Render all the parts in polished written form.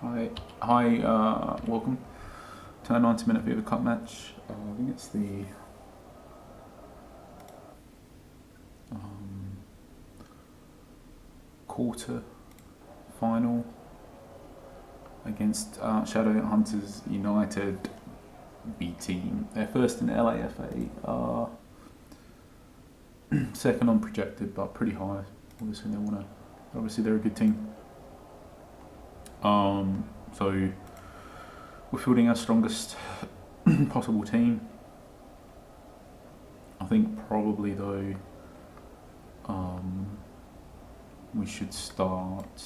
Welcome to a 90-minute Viva Cup match. I think it's the quarter final against Shadowhunters United B team. They're first in the LAFA, second unprojected, but pretty high. Obviously they're a good team. So we're fielding our strongest possible team. I think probably though we should start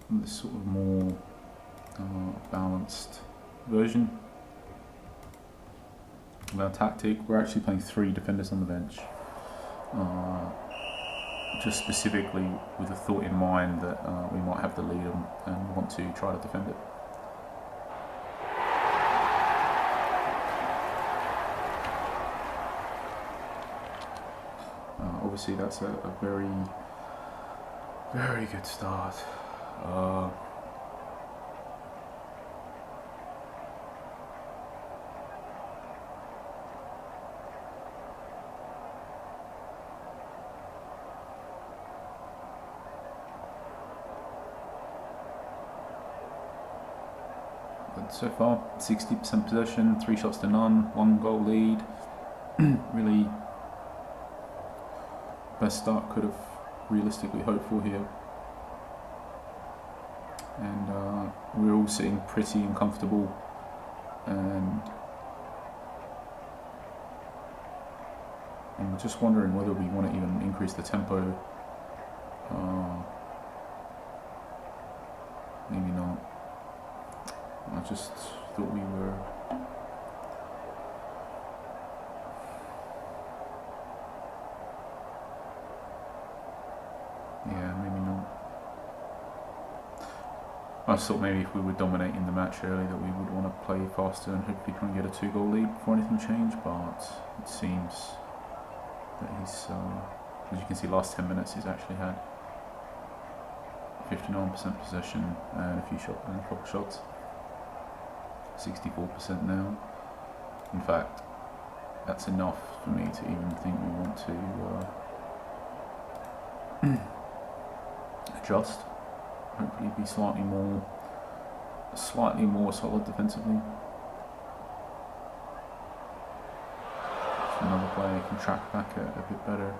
this sort of more balanced version of our tactic. We're actually playing 3 defenders on the bench, just specifically with the thought in mind that we might have the lead and want to try to defend it. Obviously that's a very, very good start. But so far, 60% possession, 3 shots to none, 1 goal lead. Really best start could have realistically hoped for here. And we're all sitting pretty uncomfortable, and we're just wondering whether we want to even increase the tempo. Maybe not. I just thought we were maybe not. I just thought maybe if we were dominating the match early that we would want to play faster and hopefully try and get a 2-goal lead before anything changed, but it seems that he's, as you can see, last 10 minutes he's actually had 59% possession and a couple shots. 64% now. In fact, that's enough for me to even think we want to adjust. Hopefully be slightly more solid defensively. So another player can track back a bit better.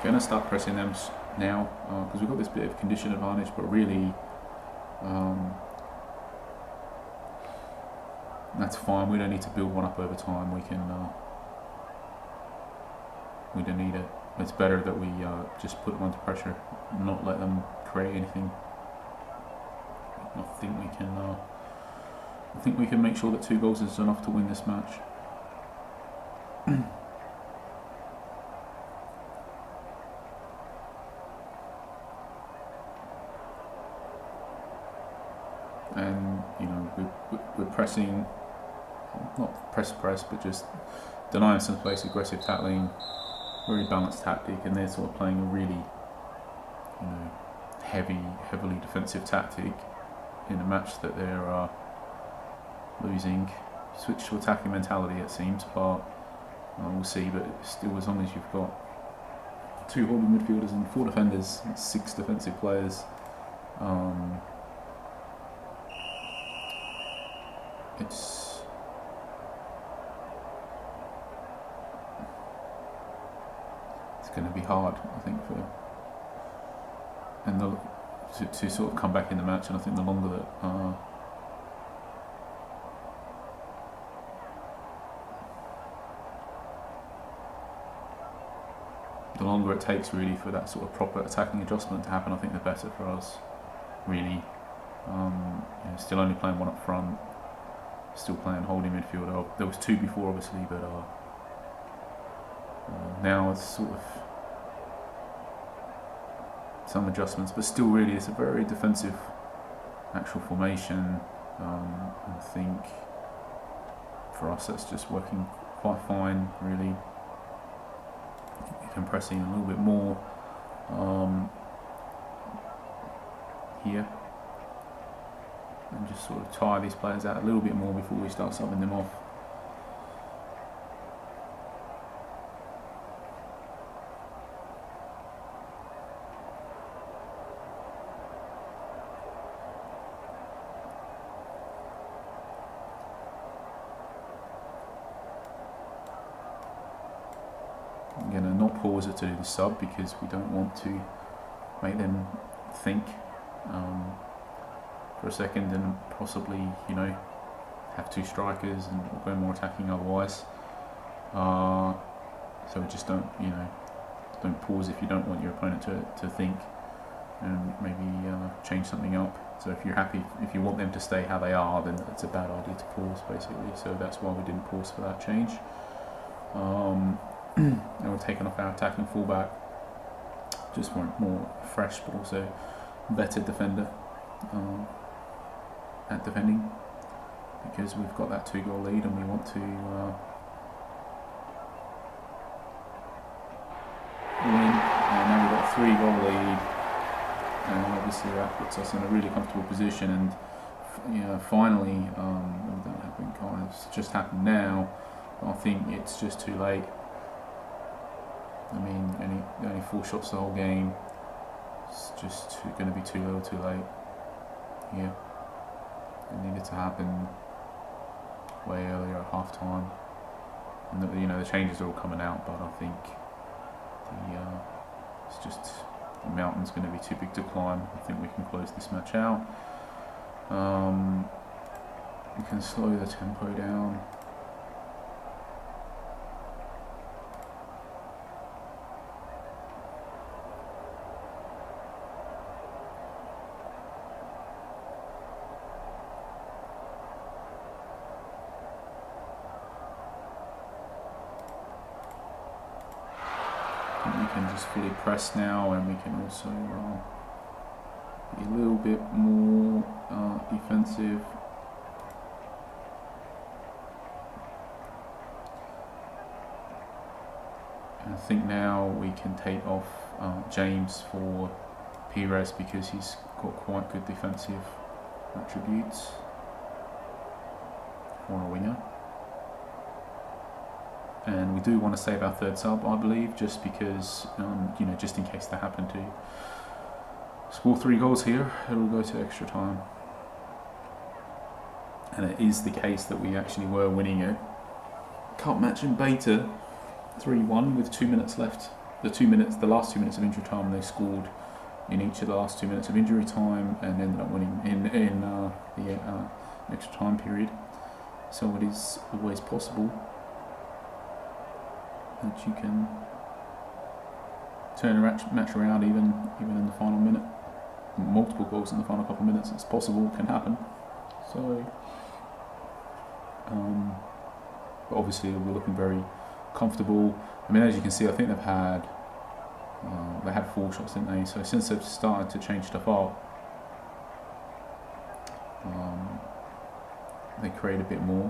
Going to start pressing them now because we've got this bit of condition advantage, but really that's fine. We don't need to build one up over time. We don't need it. It's better that we just put them under pressure, not let them create anything. I think we can make sure that 2 goals is enough to win this match. And we're pressing, not press, but just denying some space, aggressive tackling, very balanced tactic, and they're sort of playing a really, heavily defensive tactic in a match that they're losing. Switch to attacking mentality, it seems, but we'll see. But still, as long as you've got 2 holding midfielders and 4 defenders, 6 defensive players. It's going to be hard, I think, to sort of come back in the match. And I think the longer it takes really for that sort of proper attacking adjustment to happen, I think the better for us, really. Still only playing 1 up front. Still playing holding midfielder. There was 2 before, obviously, but now it's sort of some adjustments, but still really it's a very defensive actual formation. I think for us that's just working quite fine, really. Compressing a little bit more here, and just sort of tire these players out a little bit more before we start subbing them off. I'm going to not pause it to do the sub because we don't want to make them think for a second and possibly, you know, have two strikers and go more attacking otherwise. So we just don't, you know, don't pause if you don't want your opponent to think, and maybe change something up. So if you're happy, if you want them to stay how they are, then it's a bad idea to pause, basically. So that's why we didn't pause for that change. And we're taking off our attacking fullback, just want more fresh but also better defender at defending, because we've got that 2-goal lead and we want to win. And now we've got a 3-goal lead, and obviously that puts us in a really comfortable position. And you know, finally, that happened kind of just happened now. I think it's just too late. I mean, only 4 shots the whole game. It's just going to be too little, too late. Yeah, it needed to happen way earlier at half time. And you know, the changes are all coming out, but I think it's just the mountain's going to be too big to climb. I think we can close this match out. We can slow the tempo down. We can just fully press now, and we can also be a little bit more defensive. And I think now we can take off James for Pires because he's got quite good defensive attributes for a winger. And we do want to save our 3rd sub, I believe, just because, you know, just in case they happen to score 3 goals here, it will go to extra time. And it is the case that we actually were winning a cup match in beta 3-1 with 2 minutes left. The last 2 minutes of injury time, they scored in each of the last 2 minutes of injury time and ended up winning in the extra time period. So it is always possible that you can turn a match around even in the final minute. Multiple goals in the final couple of minutes, it's possible, can happen. So, but obviously we're looking very comfortable. I mean, as you can see, I think they had 4 shots, didn't they? So since they've started to change stuff up, they create a bit more.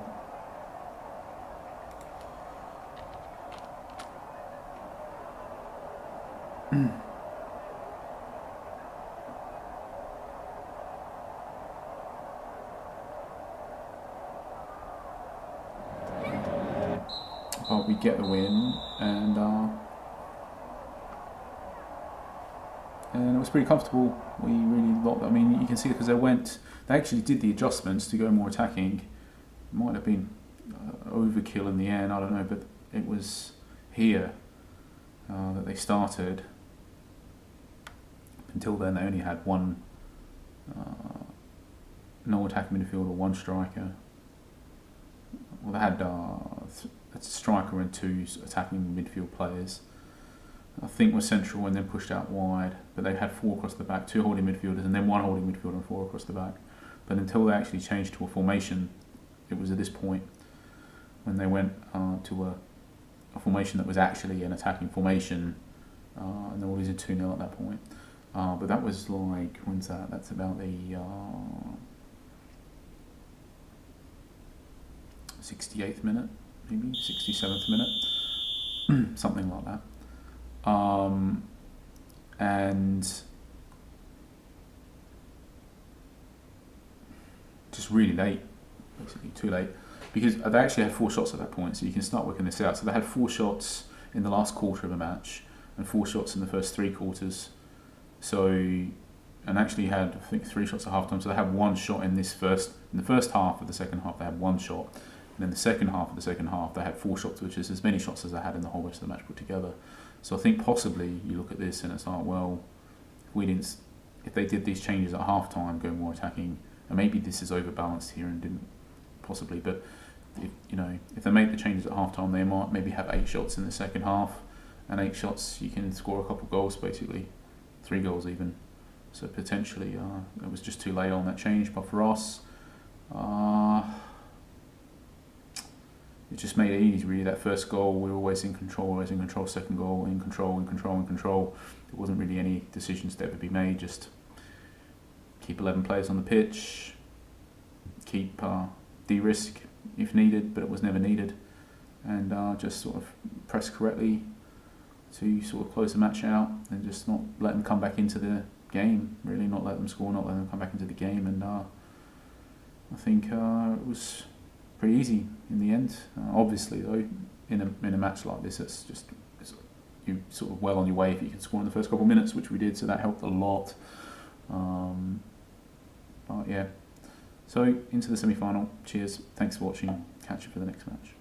But we get the win, and it was pretty comfortable. We really locked. I mean, you can see because they actually did the adjustments to go more attacking. It might have been overkill in the end, I don't know, but it was here that they started. Until then, they only had one no attacking midfielder, 1 striker. Well, they had a striker and 2 attacking midfield players. I think were central and then pushed out wide, but they had 4 across the back, 2 holding midfielders, and then 1 holding midfielder and 4 across the back. But until they actually changed to a formation, it was at this point when they went to a formation that was actually an attacking formation, and they were losing 2-0 at that point. But that was like, when's that? That's about the 68th minute, maybe 67th minute, something like that. And just really late, basically too late, because they actually had 4 shots at that point, so you can start working this out. So they had 4 shots in the last quarter of a match and 4 shots in the first 3 quarters. So, and actually had, I think, 3 shots at half time. So they had 1 shot in the first half of the second half. They had 1 shot, and then the second half of the second half they had 4 shots, which is as many shots as they had in the whole rest of the match put together. So I think possibly you look at this and it's like, well, if they did these changes at half time, go more attacking, and maybe this is overbalanced here and didn't possibly, but if they make the changes at half time, they might maybe have 8 shots in the second half, and 8 shots you can score a couple of goals, basically 3 goals even. So potentially it was just too late on that change. But for us, it just made it easy really. That first goal, we were always in control. Second goal, in control. There wasn't really any decisions to ever be made. Just keep 11 players on the pitch, keep de-risk if needed, but it was never needed, and just sort of press correctly to sort of close the match out, and just not let them come back into the game, really, not let them score, not let them come back into the game. And I think it was pretty easy in the end. Obviously though, in a match like this, you're sort of well on your way if you can score in the first couple of minutes, which we did, so that helped a lot. But yeah, so into the semi-final. Cheers, thanks for watching, catch you for the next match.